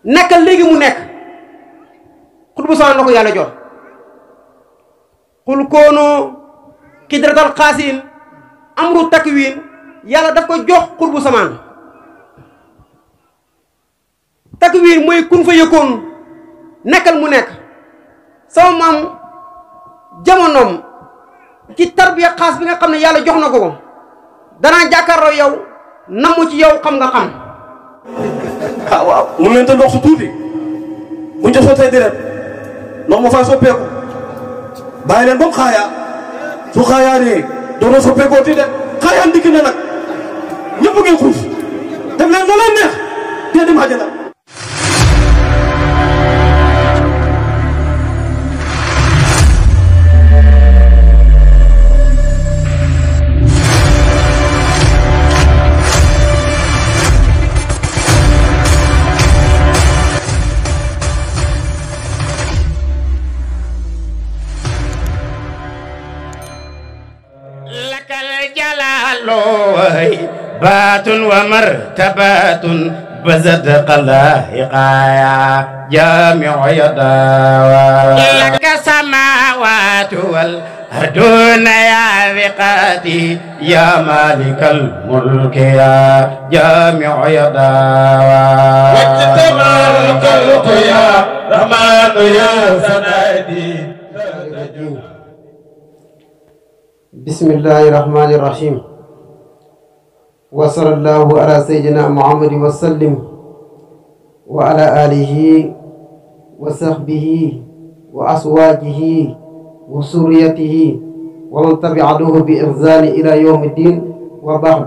nekkal léegi mu nekk xutbu samaan la ko yàlla jox xul koonoo xidratal xaasin amru takwin yàlla daf ko jox xutbu samaan takwin mooy kun fa yëkkoon nekkal mu nekk sama maam jamonoom ci tarbiya xaas bi nga xam ne yàlla jox na ko danaa jàkkaarloo yow namu ci yow xam nga xam waaw mun leen te ndox su tuuti buñ ca sottee deret ndox ma faa soppeeku bàyyi leen ba mu xaayaa su xaayaanee doona soppeekoo ti de xaayaan dikk na nag ñëpp ngeen xuus def leen la leen neex te dem àjjana بات ومرتبات بزد قلائقا يا جامع يداوى لك سماوات والأرضون يا ثقاتي يا مالك الملك يا جامع يداوى واجتمع الخلق يا رحمن يا سنادي بسم الله الرحمن الرحيم وصلى الله على سيدنا محمد وسلم وعلى آله وصحبه وأزواجه وسريته ومن تبعه بإحسان إلى يوم الدين وبعد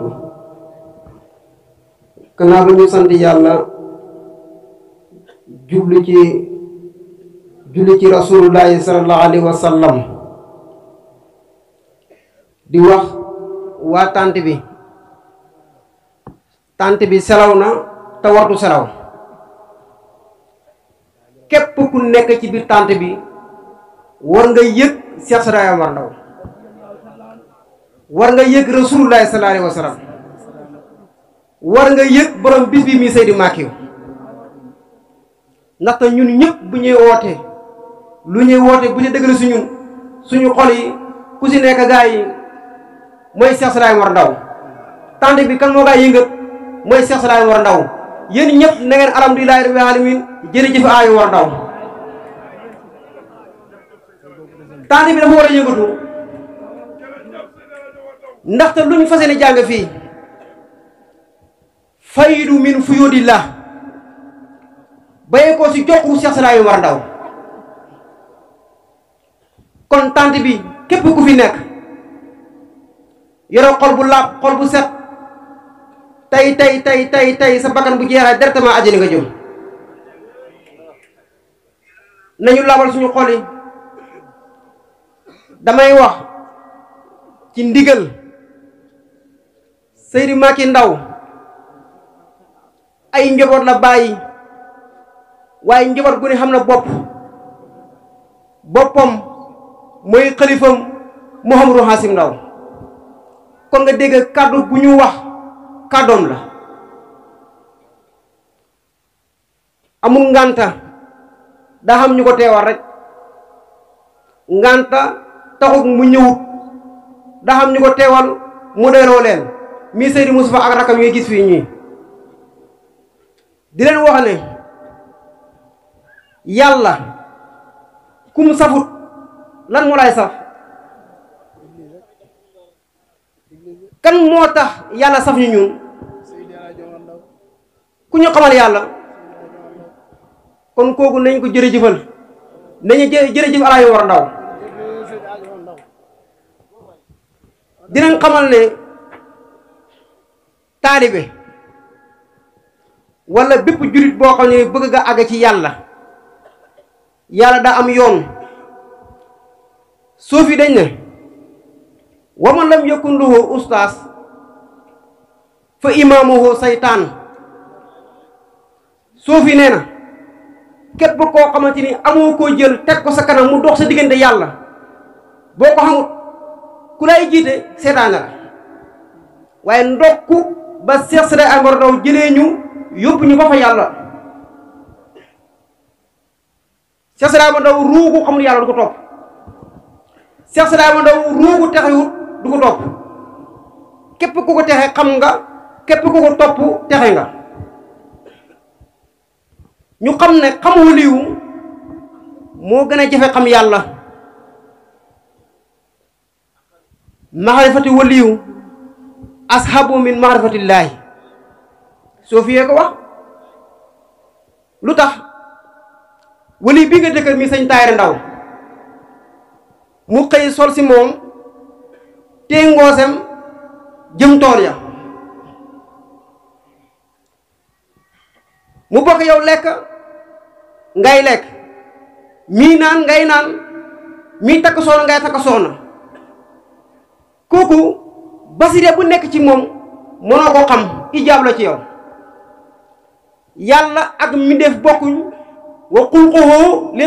كنا بني سنت يالا جولي رسول الله صلى الله عليه وسلم di wax waa tànt bi selaw na te wartu selaw képp ku nekk ci biir tànt bi war nga yëg Cheikh Sadaya Omar Ndaw war nga yëg Rasulullah sallallahu alayhi wa sallam war nga yëg borom bis bi mi Seydi Makiyu ndaxte ñun ñëpp bu ñuy woote lu ñuy woote bu ñu dëggal si ñun suñu xol yi ku si nekk gaa yi mooy Cheikh Sadaya Omar Ndaw tànt bi kan moo gaa yëngat mooy Cheikh Sadaya Omar Ndaw yéen ñëpp na ngeen alhamdulillahi rabbil alamin jërëjëf Ayu Omar Ndaw tànt bi dafa war a yëngatu ndaxte lu ñu fas yéene jàng fii faydu min fuyudillah bayee ko si joxu Cheikh Sadaya Omar Ndaw kon tànt bi képp ku fi nekk yoroo xol bu laab xol bu set tey sa bakkan bu jeexee directement àjjana nga jëm nañu laabal suñu xol yi damay wax ci ndigal Seydi Maky Ndaw ay njaboot la bàyyi waaye njaboot gu ne xam na boppam mooy xalifam Mouhamadou Hassim Ndaw kon nga dégg kàddu gu ñu wax kàddoom la amul ngànta daa xam ñu ko teewal rek ngànta taxut mu ñëwut daa xam ñu ko teewal mu doyloo leen mii Seydi Moustapha ak rakam yi gis fii ñii di leen wax ne yàlla kum safut lan moo lay saf kan moo tax yàlla saf ñu ñun ku ñu xamal yàlla kon kooku nañ ko jërëjëfal nañu jërëjëf Alaaji Omar Ndaw dinañ xamal ne taalibe wala bépp jurit boo xam ne bëgg nga àgg ci yàlla daa am yoon suuf yi dañ ne wa man lam yakun lahu ustaas fa imaamuhu saytaan suuf yi nee na képp koo xamante ni amoo koo jël teg ko sa kanam mu dox sa diggante yàlla boo ko xamut ku lay jiite seetaan la waaye ndokku ba Cheikh Sadaya Omar Ndaw jëlee ñu yóbbu ñu ba fa yàlla Cheikh Ibrahima Ndaw ruugu xamul yàlla du ko topp Cheikh Ibrahima Ndaw ruugu texewut du ko topp képp ku ko texe xam nga képp ku ko topp texe nga ñu xam ne xam waliyu moo gën a jafe xam yàlla maarifati waliyu ashabu min maarifatillaahi soo fiyee ko wax lu tax wali bi nga dëkkal mi sëñ Taayir Ndaw mu xëy sol si moom te ngoosem jëm tool ya mu bokk yow lekk ngay lekk mii naan ngay naan mii takk soxna ngay takk soxna kooku basire bu nekk ci moom mënoo ko xam ijaab la ci yow yàlla ak mbindeef bokkuñ wa xulquhu li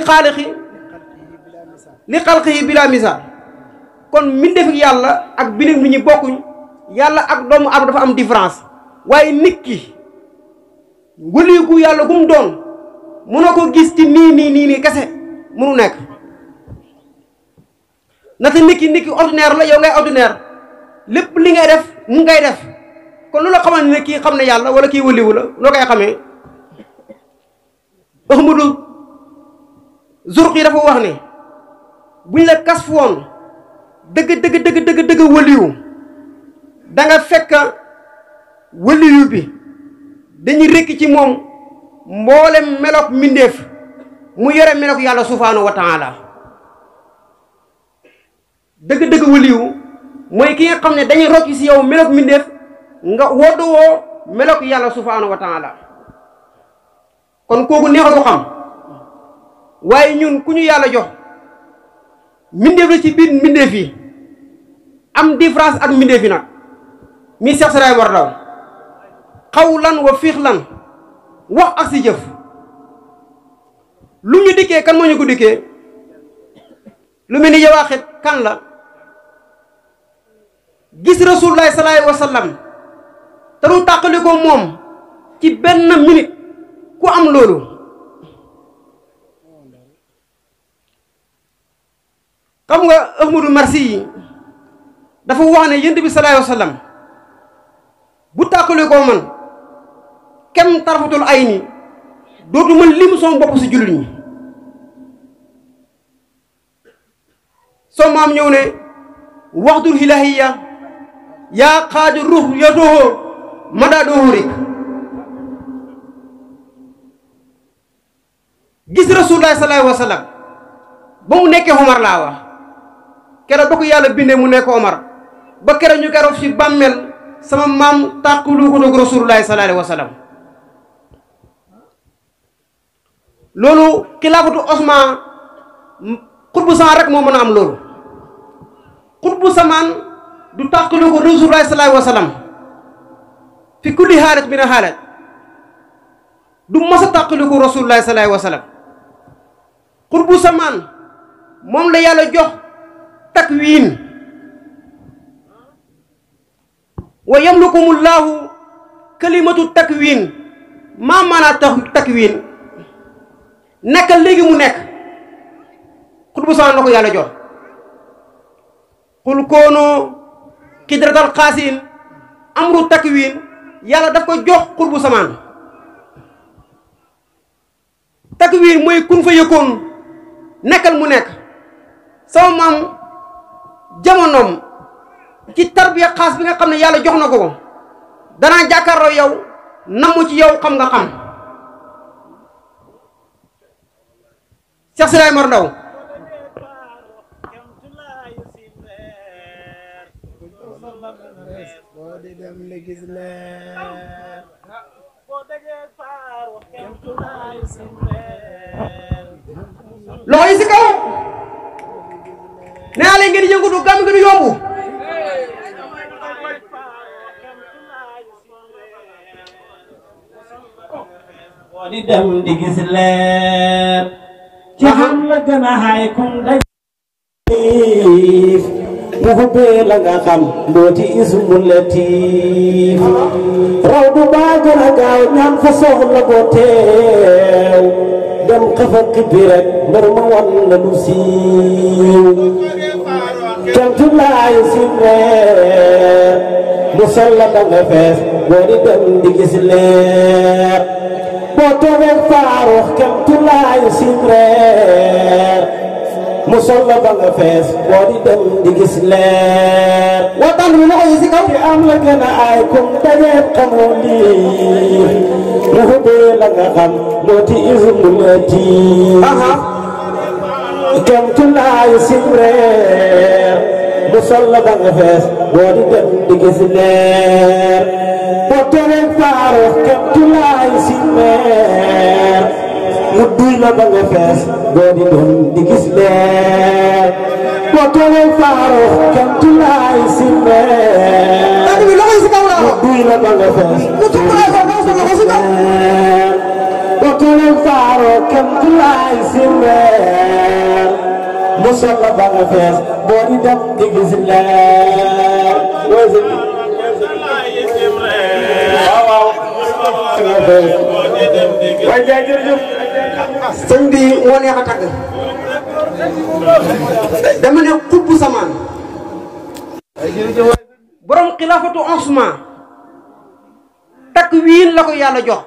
xalqihi bila misaal kon mbindeef yàlla ak bindeef nit ñi bokkuñ yàlla ak doomu am dafa am différence waaye nit ki waligu yàlla gum doon mënoo ko gis ci nii kese mënu nekk nata nit ki ordinaire la yow ngay ordinaire lépp li ngay def mu ngay def kon lu la xamal ne kii xam ne yàlla wala kii waliwu la loo koy xamee Ahmadu Zurqi dafa wax ne buñ la kas fu woon dëgg waliwu da nga fekk waliyu bi dañuy rekk ci moom mboolem melok mbindeef mu yore melok yàlla subhaanahu wa taala dëgg waliyu mooy ki nga xam ne dañuy rocc ci yow melok mbindeef nga woddoo melok yàlla subhaanahu wa taala kon kooku neexal ko xam waaye ñun ku ñu yàlla jox mbindeef la ci biir mbindeef yi am différence ak mbindeef yi nag mi Cheikh Ibrahima Ndaw xawlan wa fiixlan wax ak si jëf lu ñu dikkee kan moo ñu ko dikkee lu mel ni yawaaxit kan la gis rasulullahi sallallahu alayhi wa sallam te du tàqali ko moom ci benn minute ku am loolu xam nga Ahmadu Marsi yi dafa wax ne yonent bi sallallahu alayhi wa sallam bu tàqali ko man kem tarafatul ay ni dootu ma lim sama bopp si jullit ñi soo maam ñëw ne waxdul hilahiya yaa xaaju ruux ya doohoo ma daa doohoo rik gis rasulullah sallallahu alayhi wa sallam ba mu nekkee Omar laa wax keroog ba ko yàlla bindee mu nekk Omar ba keroog ñu keroog si bàmmeel sama maam tàqulu ko doog rasulullah sallallahu alayhi wa sallam loolu xilaafatu Osman xutbu samaan rek moo mën a am loolu xutbu samaan du tàqalu ko rasulullah sallallahu alayhi wa sallam fi kulli xaalat min a xaalat du mas a tàqalu ko rasulullah sallallahu alayhi wa sallam xutbu samaan moom la yàlla jox takwiin wa yamlukumullahu kalimatu takwiin maa maanaa takwiin nekkal léegi mu nekk xutbu samaan la ko yàlla jox xul koonu xidratal xaasiin amru takwiin yàlla daf ko jox xutbu samaan takwiin mooy kun fa yëkkoon nekkal mu nekk sama maam jamonoom ci tarbiya xaas bi nga xam ne yàlla jox na ko danaa jàkkaarloo yow namu ci yow xam nga xam Cheikh Ibrahima Ndaw loxo yi si kaw nee naa leen ngeen di yëngu du gàmm gi du yombu boo di dem di gis leer ci xam la gën a xaay kum daj mu xubbee la nga xam mbooti ismu latiif raw du baa gën a gaaw ñaan fa soxla boo teew dem xafa xippi rek mbër ma wan la lu siiw kentu laay sim reer mu sol la ba nga fees boo di dem di gis leer boo toogee Faaruux kentu laay sim reer mu sol la ba nga fees boo di dem di gis leer waxtaan bi loxo yi si kaw ki am la gën a aay kum dajeet xamoo lii mu xubbee la nga xam moo ti ismu la tii kentu laay sim reer mu sol la ba nga fees boo di dem di gis leer boo toogee Faaruux kentu laay sim reer mu duy la ba nga fees boo di dem di gis leer boo toogee Faaruux kentu laay sim reer bi loxo yi si kaw la mu duy la ba nga fees mu tukkuraay ko loxo si kaw boo toogee Faaruux kentu laay sim reer mu sol la ba nga fees boo di dem di gis leer waaye jaay jërëjëf sëñ bi moo neex a tagg dama ne xubbu samaan borom xilaafatu Usmaan takk wiin la ko yàlla jox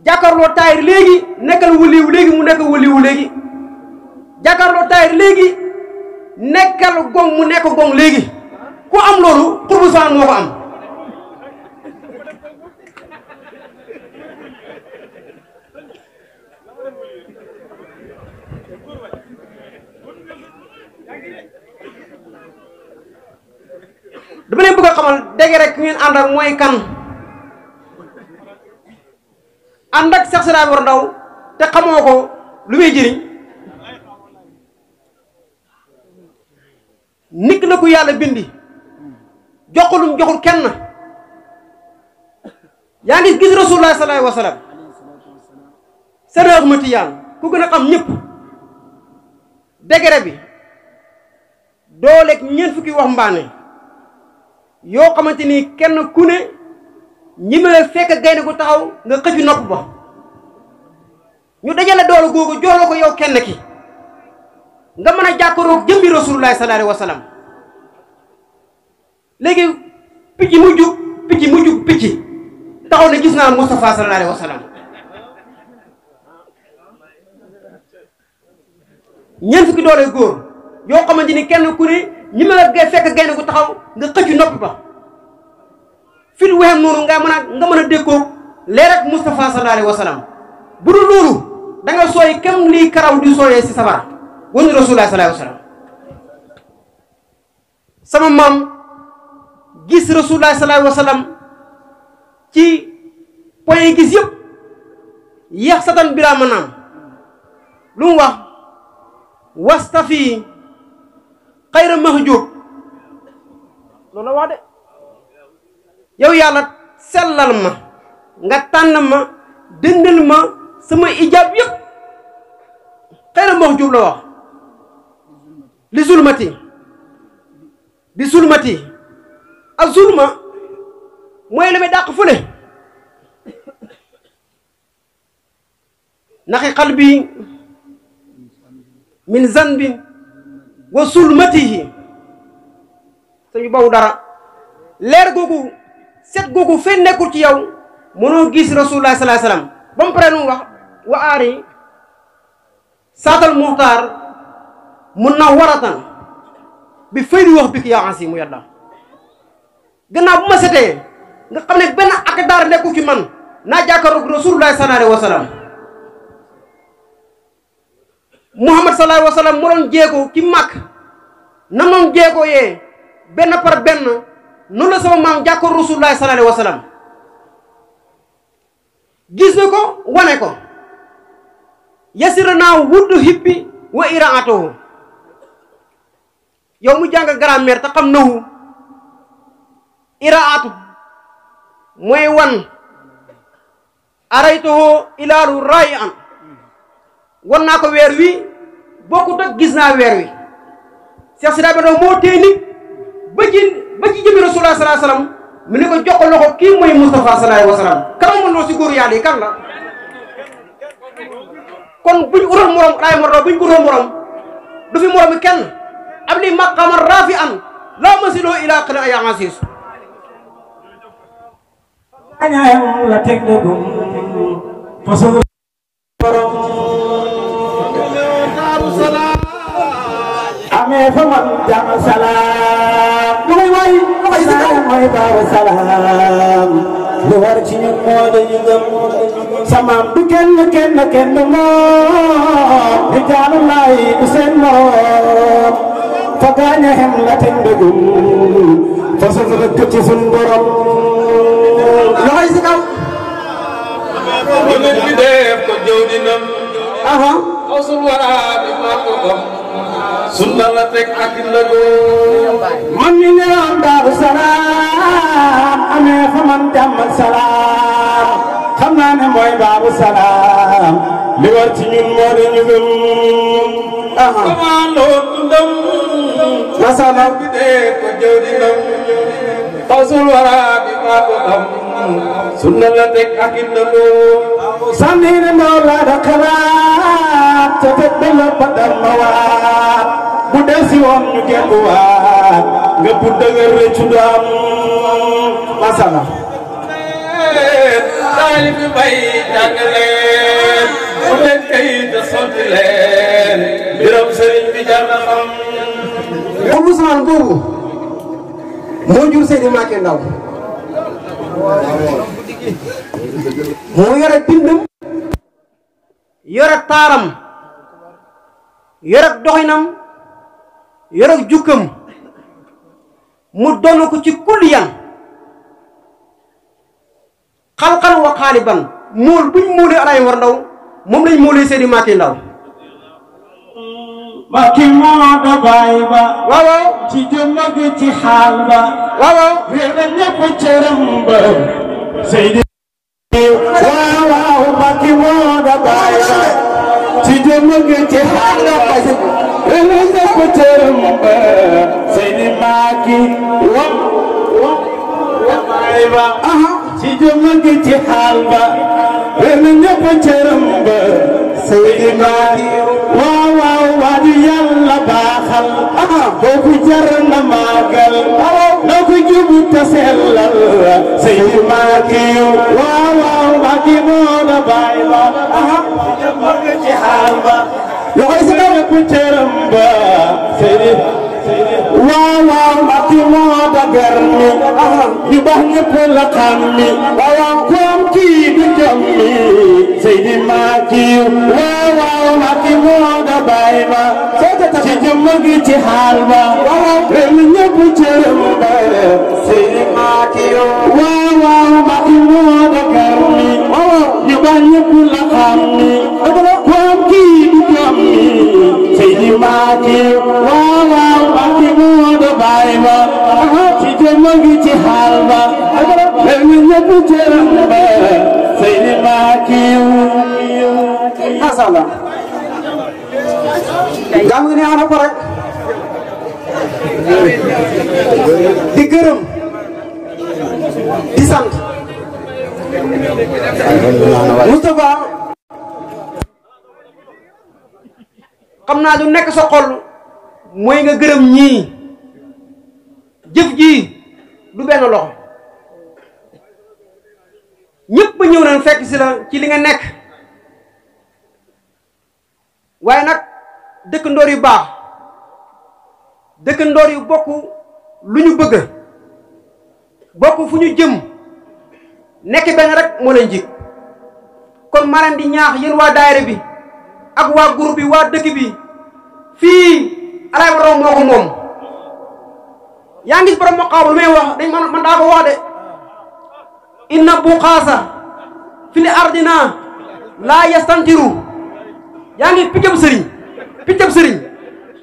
jàkkaarloo taayir léegi nekkal waliwu léegi mu nekk waliwu léegi jàkkaarloo taayir léegi nekkal gong mu nekk gong léegi ku am loolu xubbu samaan moo ko am dama leen bëgg a xamal dégg rek ngeen ànd ak mooy kan ànd ak Cheikh Sidy Mor Ndaw te xamoo ko lu muy jëriñ nit la ko yàlla bindi joxulum joxul kenn yaa ngi gis Rasulullah sallallahu alayhi wa sallam sërëx matiyaan ku gën a xam ñëpp dégg bi dooleeg ñeent fukki wax mbaane yoo xamante ni kenn ku ne ñi ma fekk gaynde gu taxaw nga xëccu nopp ba ñu dajale doole googu jox la ko yow kenn ki nga mën a jàkkaaroo jëmbi Rasulullah sallallahu alayhi wa sallam léegi picc mujj taxaw ne gis naa Moustapha sallallahu alayhi wa sallam ñeent fukki doole góor yoo xamante ni kenn ku ne ñi ma fekk gaynde gu taxaw nga xëccu noppi ba fil wexem noonu nga mën a dékkoo leer ak Moustapha sallallahu alayhi wa sallam bu dul loolu da nga sooy kem lii karaw di sooyee si safara wanu Rasulullah sallallahu alayhi wa sallam sama maam gis Rasulullah sallallahu alayhi wa sallam ci point yi gis yëpp yeex satan bilaa ma naam lu mu wax wastafi xayra mahjub loolu la wax de yow yàlla sellal ma nga tànn ma dëndal ma sama ijaab yëpp xayra mahjub la wax li zulmati bi zulmati ak zulma mooy la may dàq fële naxi qalbi min zanbin wa sulmatihi sañu baw dara leer googu set googu fenn nekkul ci yow mënoo gis Rasulullah sallallahu alayhi wasallam ba mu pare nu wax wa aari saatal muxtaar mun na waratan bi fay di wax bi ki yaa ansi mu yàlla gannaaw bu ma setee nga xam ne benn ak daara nekkul ci man naa jàkkaarloog Rasulullah sallallahu alayhi wasallam Muhammad sallallahu alayhi wa sallam moo doon jéego ki màkk na moom jéego yee benn par benn noonu la sama maam jàkkoor Rasulullah sallallahu alayhi wa sallam gis na ko wane ko yasira naa wudd hippi wa iraatohu yow mu jàng grammaire te xam nawu iraatu mooy wan araytuhu ilaalu rayi an wan naa ko weer wi bokkut ak gis naa weer wi Cheikh Sidy Mor Ndaw moo téye nit ba ci jëmi Rasulullah sallallahu alayhi wasallam mu ne ko jox ko loxo kii mooy Moustapha sallallahu alayhi wasallam kan moo mën loo si góor yàlla yi kan la kon buñ utal morom Alaaji Omar Ndaw buñ ko utal morom du fi moromi kenn am li maqaman rafi'an la masilo ila qala ya asis añaayam la teg dëggum fasul borom amee fa man jàmm salaam lu may waay mooy baaru salaam lu war ci ñun moo dañu gëm samaam du kenn moom di jaalu laay du seen morom fa gaaña xem la teg dëggum fasul rëkk ci sun borom loxoy si kaw nit bi def ko jëw dinam aha xawsul waraa bi maa ko xam sunna la teg ak la man mi ne woon Daaru Salaam amee fa man jàmm ak salaam xam naa ne mooy baabu salaam li war ci ñun moo di ñu gëm aha commandoo dundam masala bi def ko jëw dinam xawsul waraa bi maa ko xam sunna la teg ak la sànni ne ndaw laa da xalaat ca teg ba la ba dal ma waat bu del si woon ñu genn waat nga bu dëgër rëccu daam masala taali bi bay jàng leen bu leen kay da sotti leen mbiram sëriñ bi jar na xam moom Ousmane boobu moo jur Seydi Mbacké Ndaw moo yore bindam yore taaram yore doxinam yore jukkam mu doon ko ci kulliyan xalxal wa xaaliban mool buñ moolee Alaaji Omar Ndaw moom lañ moolee Seydi Mbacké Ndaw Mbacké moo da baay ba waaw waaw ci jëmm gi ci xaal ba waaw waaw réer na ñëpp cëram ba Seydi waaw waaw Mbacké moo da baay ba ci jëmm gi ci xaal ba réer na ñëpp cëram ba Seydi Mbacké baay ba ci jëmm gi ci xaal ba réer na ñëpp cëram ba Seydi Mbacké waaw waaw waa di Yàlla baaxal kooku jar na màggal noo ko jubu ta sellal Seydi Mbacké waaw waaw Mbacké moo da baay ba ci xaal ba loxoy si kaw ku cëram ba Seydi waaw waaw Mbacké moo da garmi ñu baax ñëpp la xam mi waaw koom kii du jom mi Seydi Mbacké waaw waaw Mbacké moo da baay ba ci jëmm gi ci xaal ba réew mi ñëpp cëram ba Seydi Mbacké waaw waaw Mbacké moo da garmi ñu baax ñëpp la xam mi koom kii du jom mi Seydi Mbacké waaw waaw Mbacké moo da baay ba ci jëmm gi ci xaal ba réew mi ñëpp cëram ba Seydi Mbacké masala jàmm ngi neex na ko rek di gërëm di sant Moustapha xam naa du nekk sa xol mooy nga gërëm ñii jëf ji du benn loxo ñëpp ñëw nañ fekk si la ci li nga nekk waaye nag dëkkandoor yu baax dëkkandoor yu bokk lu ñu bëgg bokk fu ñu jëm nekk benn rek moo leen jig kon ma leen di ñaax yéen waa daayira bi ak waa groupe bi waa dëkk bi fii Alaaji Omar Ndaw moo ko moom yaa ngi borom ma xaw lu may wax dañ man daa ko wax de inna bu xaasa fili ardina laa yastantiru yaa ngi piccab sëriñ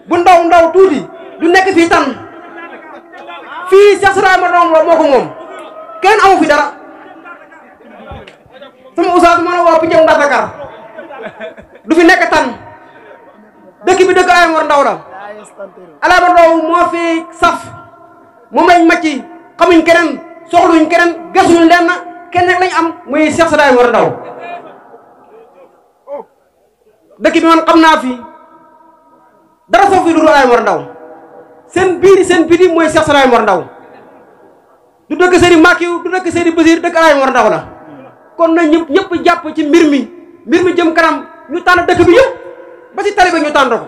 bu ndaw tuuti du nekk fii tan fii Cheikh Alaaji Omar Ndaw moo ko moom kenn amu fi dara sama oustaz ma ne waa piccam Ndakar du fi nekk tan dëkk bi dëkk Alaaji Omar Ndaw la Alaaji Omar Ndaw moo fi saf moom lañ macci xamuñ keneen soxluñ keneen gasuñ leen kenn rek lañ am muy Cheikh Alaaji Omar Ndaw dëkk bi man xam naa fi dara soo fi lu Alaaji Mor Ndaw seen biir seen biti mooy Cheikh Alaaji Mor Ndaw du dëkk Seydi Makiyu du dëkk Seydi Basir dëkk Alaaji Mor Ndaw la kon na ñëpp jàpp ci mbir mi jëm kanam ñu tànn dëkk bi yëpp ba ci tali ba ñu tànn ko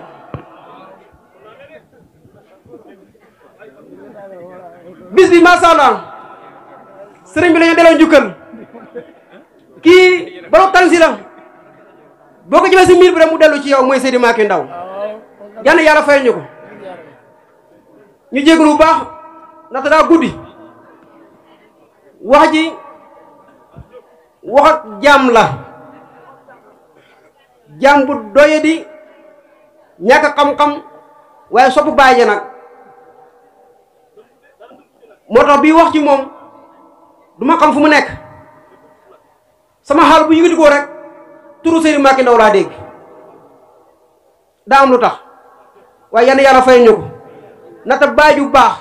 bis bi macha allah sëriñ bi la ñu delloo njukkal kii borom tan si la boo ko jëmee si mbir bi rek mu dellu ci yow mooy Seydi Makiyu Ndaw yal yàlla fay ñu ko ñu jégalu bu baax ndaxte daa guddi wax ji wax ak jaam la jaam bu doye di ñàkk xam-xam waaye sopp bàyyi nag moo tax bii wax ci moom du ma xam fu mu nekk sama xaal bu yëgati ko rek turu Seydi Makiyu Ndaw laa dégg daa am lu tax waaye yenn yàlla fay ñu ko nata baaju baax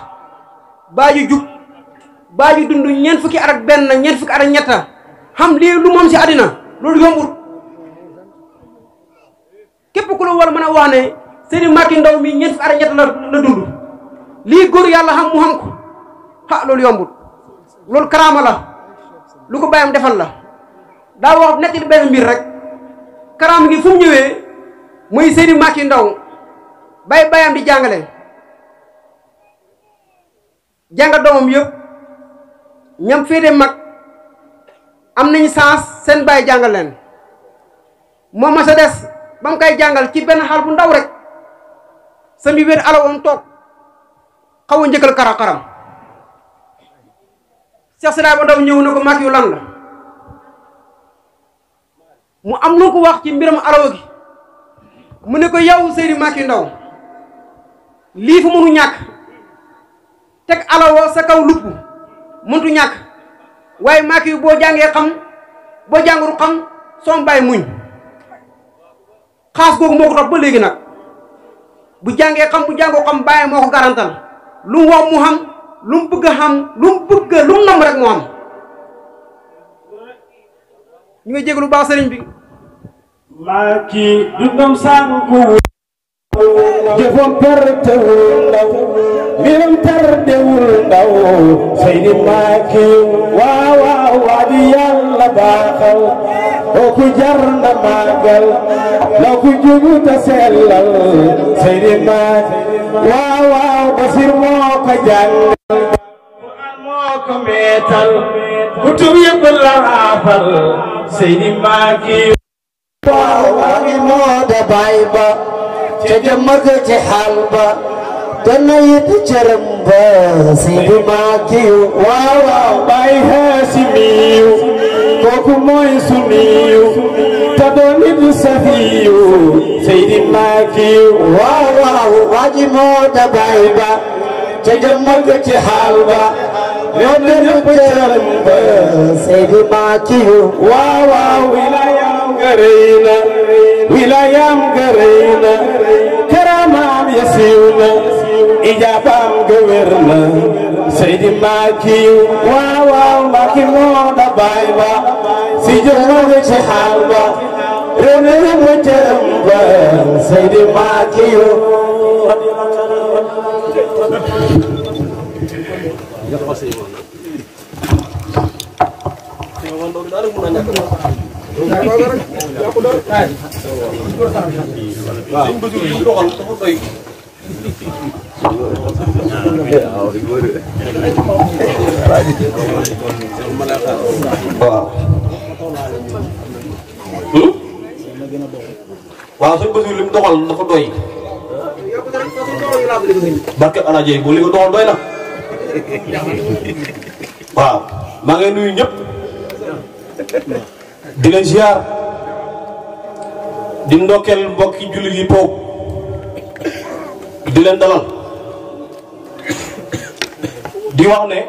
baaju jub baaju dund ñeent fukki at ak benn ñeent fukki at ak ñetta xam lii lu moom si àddina loolu yombul képp ku la war a mën a wax ne Seydi Makiyu Ndaw mi ñeent fukki at ak ñetta la dund lii góor yàlla xam mu xam ko loolu yombul loolu karaama la lu ko bàyyam defal la daa wax netti benn mbir rek karaama gi fu mu ñëwee muy Seydi Makiyu Ndaw bàyyam di jàngale jàngal doomam yëpp ñam féete mag am nañ sens seen bàyyi jàngal leen moom ma sa des ba mu koy jàngal ci benn xaal bu ndaw rek sa mi wér alawam toog xaw a njëkkal karam Cheikh Alaaji Mor Ndaw ñëw na ko Makiyu lan la mu am lu ko wax ci mbiram alawa gi mu ne ko yow Seydi Makiyu Ndaw lii fu mënu ñàkk teg alawa sa kaw lupp mëntu ñàkk waaye Makiyu boo jàngee xam boo jànguru xam soo bàyyi muñ xaas googu moo ko topp ba léegi nag bu jàngee xam bu jàngoo xam bàyyi moo ko garantal lu mu wax mu xam lu mu bëgg a xam lu mu nam rek moo xam ñu ngi jéglu baax sëriñ bi Makiyu dundam sànku jëfam pertewul ndaw mbiram tardewul ndaw Seydi Makiyu waaw waa di yàlla baaxal kooku jar na màggal la ku jubu ta sellal Seydi Makiyu waaw Basir moo ko jàngal moo ko meetal kutub yëpp la raafal Seydi Makiyu waaw moo da baay ba ca jëmmëg ci xaal ba dana yit cërëm ba Seydi Makiyu waaw baay Haasimiyu kooku mooy suniyu ta doon nit safiyu Seydi Makiyu waaw waaji moo da baay ba ca jëmmëg ci xaal ba dana yit cërëm ba Seydi Makiyu waaw wilayam gareyna wilayam gareyna karamam yasiwna ijabam gawerna Seydi Makiyu waaw Makiyu moo da baay ba si jëmmëg ci xaal ba rene mu cërëm ba Seydi Makiyu waaw sëñ Basiru li mu doxal dafa doy barke Alaaji bu li nga doxal doy na waaw maa ngi nuyu ñëpp di leen ziar di ndokkeel mbokki jullit yi toog di leen dalal di wax ne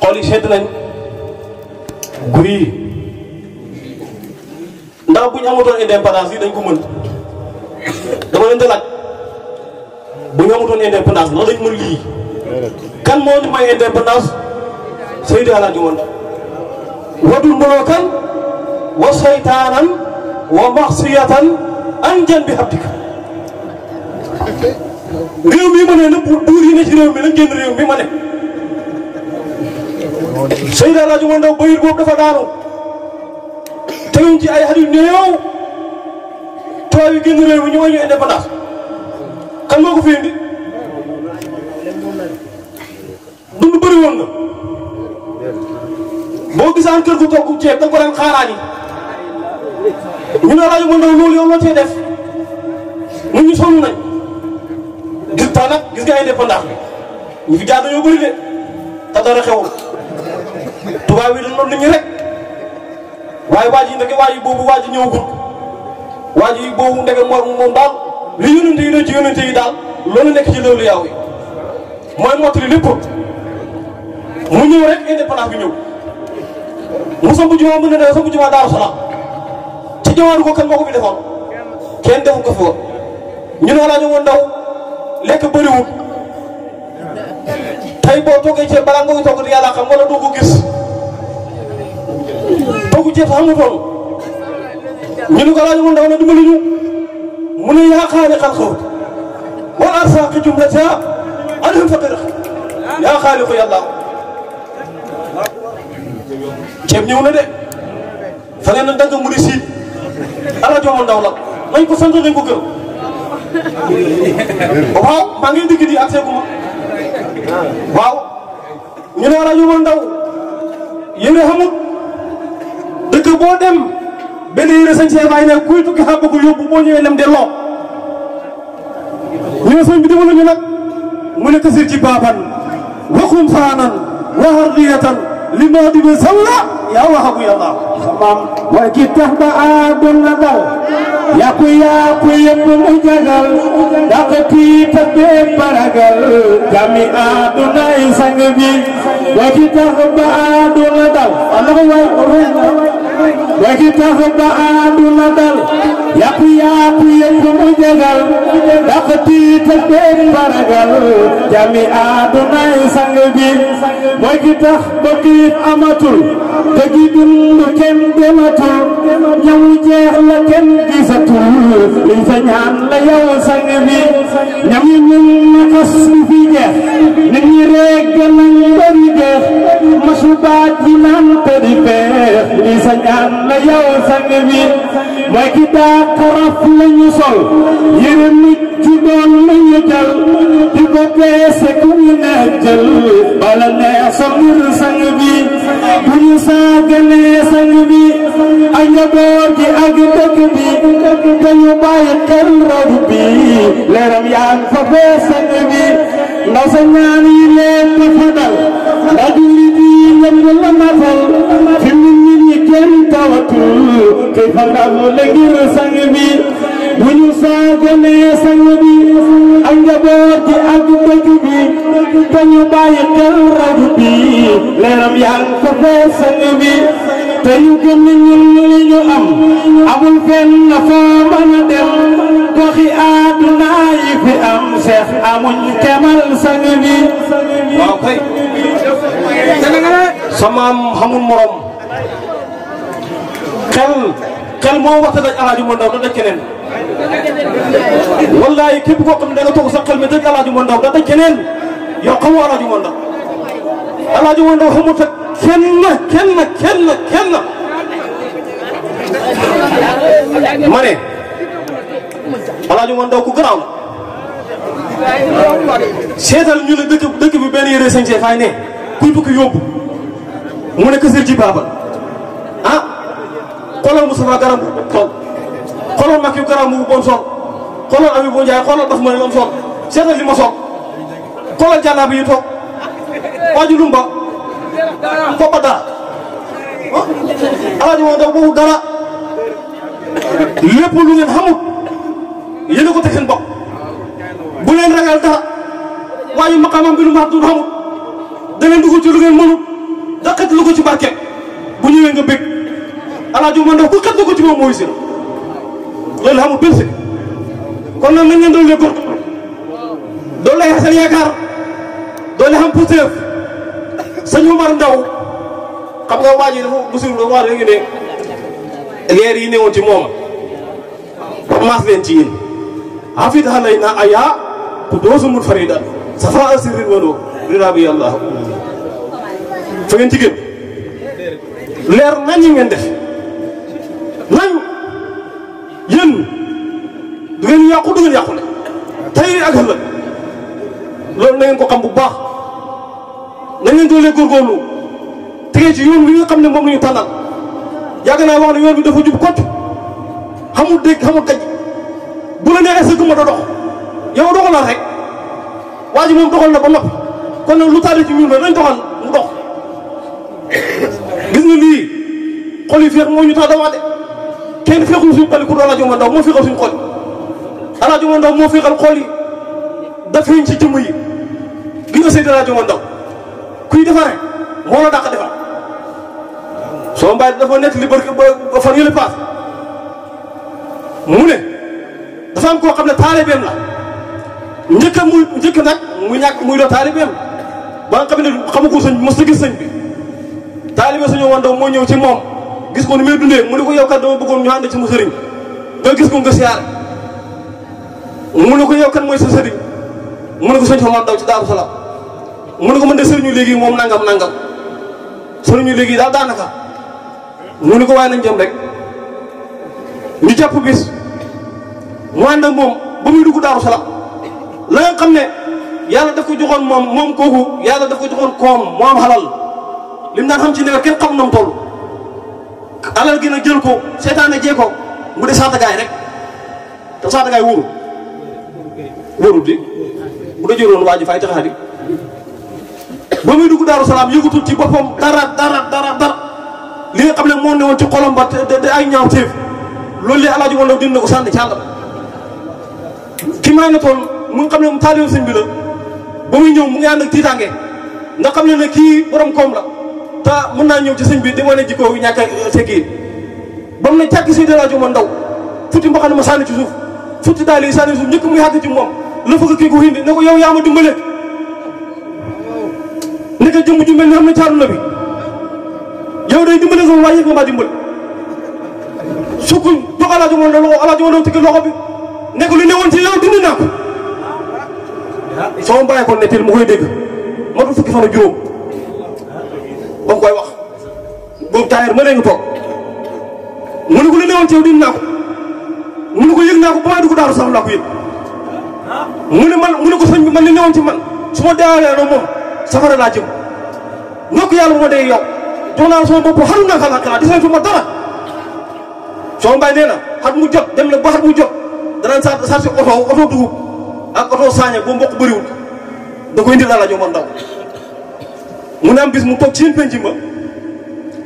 xol yi sedd nañ guy yi ndax bu ñu amutoon indépendance yi dañ ko mën dama leen di laaj bu ñu amutoon indépendance ndax dañ mën lii kan moo ñu may indépendance Seydi Alaaji Mor Ndaw wadul molokan wa seytaanan wa maxsiyatan anjan bi habdika réew mi ma ne nëpp buur yi ne ci réew mi nañ génn réew mi ma ne Seydi Alaaji Omar Ndaw bayit boobu dafa daanu teguñ ci ay at yu néew tubaab yi génn réew mi ñu may ñu indépendance kan moo ko fi indi dund bëri woon na boo gisaan kër gu togg ceeb da nga ko daan xaaraani ñu ne Alaaji Omar Ndaw loolu yow loo cee def mu ñu sonn nañ gis tax nag gis nga indépendance bi ñu fi jaar dañoo bëri de te dara xewul tubaab yi dañ doon nit ñi rek waaye waa ji ndeke waa ji boobu waa ji ñëwagul waa ji boobu ndeke moom daal li yónente yi doon ci yónente yi daal loolu nekk ci loolu yaaw yi mooy mottali lépp mu ñëw rek indépendance bi ñëw mu samp jumaa mën na def samp jumaa Daaru Salaam ci jamono ko kan moo ko fi defoon kenn defu ko fi woon ñu ne Alaaji Omar Ndaw lekk bëriwul tey boo toggee ceeb balaa nga koy togg di yàlla xam wala doo ko gis togg ceeb xamutoon ñu ne ko Alaaji Omar Ndaw na dimbali ñu mu ne yaa xaaliqal xawt wal arsaaqi jumlata alham faqir yaa xaaliqu yàlla ceeb ñëw na de fa ngeen na danga mu di siit Alaaji Omar Ndaw la nañ ko sant nañ ko gërëm waaw maa ngi digg di ak seegu ma waaw ñu ne Alaaji Omar Ndaw yére xamut dëkk boo dem benn yére sañ see bàyyi ne kuy tukki xam bëgg yóbbu boo ñëwee dem delloo ñu ne sëñ bi demal nañu nag mu ne kasir ci baaban waxum faanan waxardiyatan li moo di bi salla yaa waxagu yàlla maam mooy ki tax ba àdduna dal yàqu yëpp mu jagal dàq tiit ak bépp ragal jàmmi àdduna yi sang bi mooy ki tax ba àdduna dal mooy ki tax ba àdduna dal yàqu yëpp mu jagal dàq tiit ak bépp ragal jàmmi àdduna yi sang bi mooy ki tax ba xiif amatul te gi dund kenn dematul ñamu jeex la kenn gisatul liñ fa ñaan la yow sang bi ñam yi ñun na xas lu fi jeex nit ñi rek nañ bari jeex masubaat yi naan te di feex li sa ñaan la yow sang bi mooy ki daa xaraf lañu sol yére nit ci doon lañu jël di ko peese ku ñu neex jël bala neex sa mbir sang bi bu ñu saaganee sang bi ak njaboot gi ak dëkk bi dañu bàyyi xel rob bi leeram yaa ngi fa fee sang bi ndaw sa ñaan yi leen dafa dal ndax jurit yi ñëpp la matal fi mu nit ñi kenn tawatul kay fa ndam la ngir sang bi bu ñu saaganee sang bi ak njaboot gi ak dëkk bi dañu bàyyi xel rob bi leeram yaa ngi fa fee sang bi te ñu gëm ñun li ñu am amul fenn foo mën a dem goxi àdduna yi fi am seex amuñ kemal sang bi waaw kay samaam xamul morom xel moo waxta daj Alaaji Omar Ndaw da daj keneen wallahi képp koo xam ne da nga toog sa xel mi daj Alaaji Omar Ndaw da daj keneen yow xamoo Alaaji Omar Ndaw Alaaji Omar Ndaw xamut ak kenn ma ne Alaaji Omar Ndaw ku garaaw la seetal ñu ne dëkk bi benn yére sañ see fay ne kuy bëgg yóbbu mu ne kësër ci baabal ah xoolal Moustapha garam bu sol xoolal Macky garam bu bon sol xoolal Ami Bo Ndiaye xoolal Bas ma ne lam sol seetal li ma sol xoolal jàllaa bi yi toog waaju lumba foppa dara Alaaji Omar Ndaw boobu dara lépp lu ngeen xamut yéen a ko teg seen bopp bu leen ragal dara waaye maqaamam bi lu ma du xamut da leen dugg ci lu ngeen mënut da xet lu ko ci barke bu ñëwee nga bëgg Alaaji Omar Ndaw ku xet lu ko ci moom mooy si loolu xamut benn si kon nag nañ leen doon lee góor doon lay xasal yaakaar doon lay xam puteef sëñ Omar Ndaw xam nga waa ji dafa musul waa léegi ne leer yi newoon ci moom maas leen ci yéen afid xalay na aya ku doosumul farida safa asirin wano rida bi yàlla fa ngeen jigéen leer nañ ñi ngeen def nañ yéen du ngeen yàqu du ngeen yàqule tey ak ëllëg loolu na ngeen ko xam bu baax na ngeen doolee góorgóorlu tegee ci yoon wi nga xam ne moom la ñu tànnal yàgg naa wax ne yoon bi dafa jub kott xamul dégg xamul daj bu la neexee sëgg ma da dox yow doxalal rek waa ji moom doxal na ba noppi kon nag lu taali ci ñun rek nañ doxal mu dox gis nga lii xol yi féex moo ñu tax dawaa de kenn féexul suñu xol yi ku doon Alaaji Omar Ndaw moo féexal suñu xol yi Alaaji Omar Ndaw moo féexal xol yi dafeeñ ci jëmm yi gi nga Seydi Alaaji Omar Ndaw kuy defare moo la dàq defar soo mbaay dafa nekk li barke ba fan yële paas mu ne dafa am koo xam ne taalibeem la njëkk nag muy ñàkk muy doo taalibeem ba nga xam ne xamu ko sëñ mos na gis sëñ bi taalibe Sëñ Omar Ndaw moo ñëw ci moom gis ko ni muy dundee mu ne ko yow kat dama bëggoon ñu ànd ci mu sëriñ nga gis ko nga siyaare mu ne ko yow kat mooy sa sëriñ mu ne ko Sëñ Omar Ndaw ci Daaru Salaam mu ne ko mën de sëriñu léegi moom nangam sëriñu léegi daal daanaka mu ne ko waaye nañ jëm rek ñu jàpp bis mu ànd ak moom ba muy dugg Daaru Salaam la nga xam ne yàlla daf ko joxoon moom kooku yàlla daf ko joxoon koom moo am xalal lim daan xam ci ne kenn xam na mu toll alal gi nag jël ko seetaane jee ko mu de saatagaay rek te saatagaay wóorul di bu da jëloon waa ji fay taxaa di ba muy dugg Daaru Salaam yëgutul ci boppam dara li nga xam ne moo ne woon ci xolam ba te ay ñaaw téef loolu li Alaaji Omar Ndaw dina ko sànni ci àll ki may na toon mu nga xam ne mu taalibe sëñ bi la ba muy ñëw mu ngi ànd ak tiitaange nga xam ne kii borom koom la te mën naa ñëw ci sëñ bi di wane jikko ñàkk a sekki ba mu ne càkki Seydi Alaaji Omar Ndaw futti mbaxane ma sànni ci suuf futti daal yi sànni ci suuf njëkk muy xàgg ci moom la fëgg kii ko hindi ne ko yow yaa ma dimbale ne ko jëmm ju mel ni xam ne caaru na bi yow day dimbale sama waaye yëg nga maa dimbale sukk jox Alaaji Omar Ndaw loxo Alaaji Omar Ndaw tëgg loxo bi ne ko li ne woon ci yow dindi naa ko soo bàyyi ko nettali mu koy dégg matu fukki fan ak juróom ba mu koy wax boobu taayir ma ne nga toog mu ne ko li ne woon ci yow dindi naa ko mu ne ko yëg naa ko ba may dugg Daaru Salaam laa ko yëg mu ne ko sëñ bi man li ne woon ci man su ma deewaalee noonu moom safara laa jëm nokk yàlla bu ma dee yow jox naa sama bopp xaru naa xalaat desee fi ma dara soo mbay nee na xat mu jot dem na ba xat mu jot danaan saa si oto dugub ak oto saaña boo mbokk bëriwul da koy indil Alaaji Omar Ndaw mu ne am bis mu toog ci seen penc ma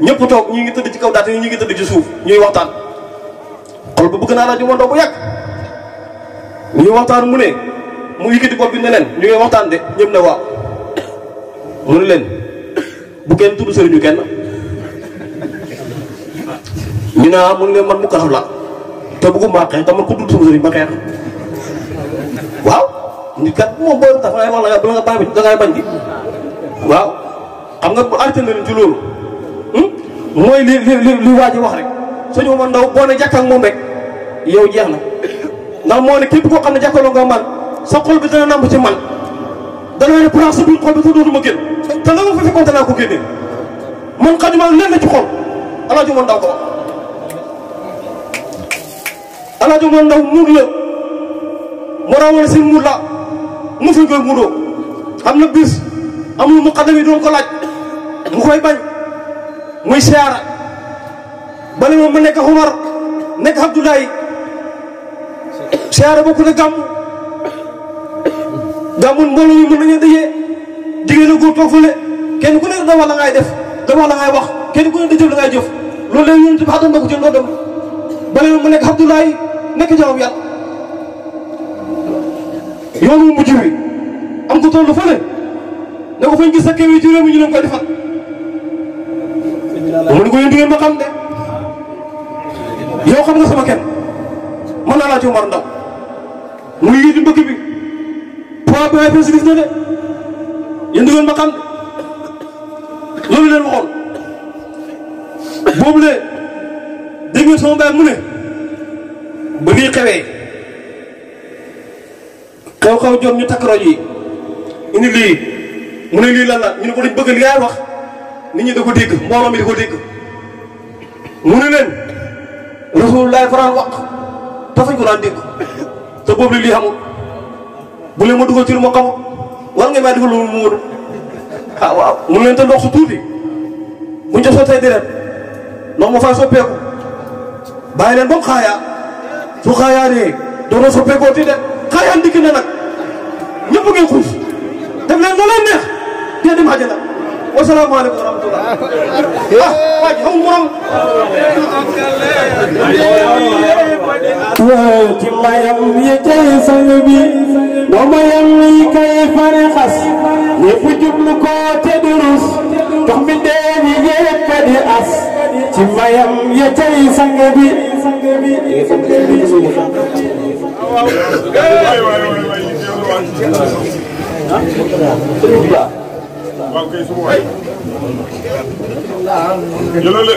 ñëpp toog ñi ngi tëdd ci kaw daate ñi ngi tëdd ci suuf ñuy waxtaan xol ba bëgg naa Alaaji Omar Ndaw bu yàgg ñuy waxtaan mu ne mu yëkkati bopp bi ne leen ñu ngi waxtaan de ñëpp ne waaw mu ne leen bu kenn tudd sëriñu kenn ñu ne mu ne leen man mu ko la te bëgguma xeex te man ku tudd sama sëriñ ba xeex waaw nit kat moom boo tax ngay wax la bala nga bàyyi da ngay bañ di waaw xam nga bu arrêté na leen ci loolu mooy li waa ji wax rek Sëñ Omar Ndaw boo ne jàkk ak moom rek yow jeex na ndax moo ne képp koo xam ne jàkkaloo nga man sa xol bi dana namb ci man dana ne place sa biir xol bi sa dootuma génn te la ma fa fekkoon danaa ko génnee man xajuma lenn ci xol Alaaji Omar Ndaw ko wax Alaaji Omar Ndaw muur la moo raa wane seen muur la mu fi koy muuroo am na bis amul mu xaddam yi doon ko laaj mu koy bañ muy siyaara bale moom ma nekk Omar nekk Abdoulaye siyaara bokku ne gàmm gàmmul mbooloo mi mën nañu dajee jigéen a góor toog fële kenn ku ne da wax la ngay def da wax la ngay wax kenn ku ne da jëf la ngay jëf loolu lay yonent bi xatam na ko ci loolu dem bale moom ma nekk Abdoulaye nekk jawab yàlla yoonu mujj wi am ko tollu fële ne ko fañ gis sa kéwéy ci réew mi ñu leen koy defal mu ne ko yéen du ngeen ma xam de yow xam nga sama kenn man Alaaji Omar Ndaw mu ngi yii di mbëkk bi poids bi ay président na de yéen du ngeen ma xam de loolu leen waxoon boobu le dégg ngeen sama baay mu ne ba lii xewee xew-xew jot ñu takk rajo yi indi lii mu ne lii lan la ñu ne ko dañ bëgg li ngay wax nit ñi da ko dégg mbooloo mi da ko dégg mu ne leen Rasulullah faraan wax tafañ ko daan dégg te boobu lii xamul bu leen ma dugal ci lu ma xamul war nga maa defal lu mu wóor ah waaw mu ne leen te ndox su tuuti buñ ca sottee deret ndox ma faa soppeeku bàyyi leen ba mu xaayaa su xaayaanee doona soppeekoo ti de xaayaan dikk na nag ñëpp ngeen xuus def leen la leen neex te dem àjjana wasalaamaaleykum wa rahmatulah ah waa ji xamul morom ci mayam yi cay sang bi doo mayam yi kay fare xas ñëpp jublu ko te di rus jox mi dee ñi yépp di as ci mayam yi cay sang bi waaw kay suma waay jëlale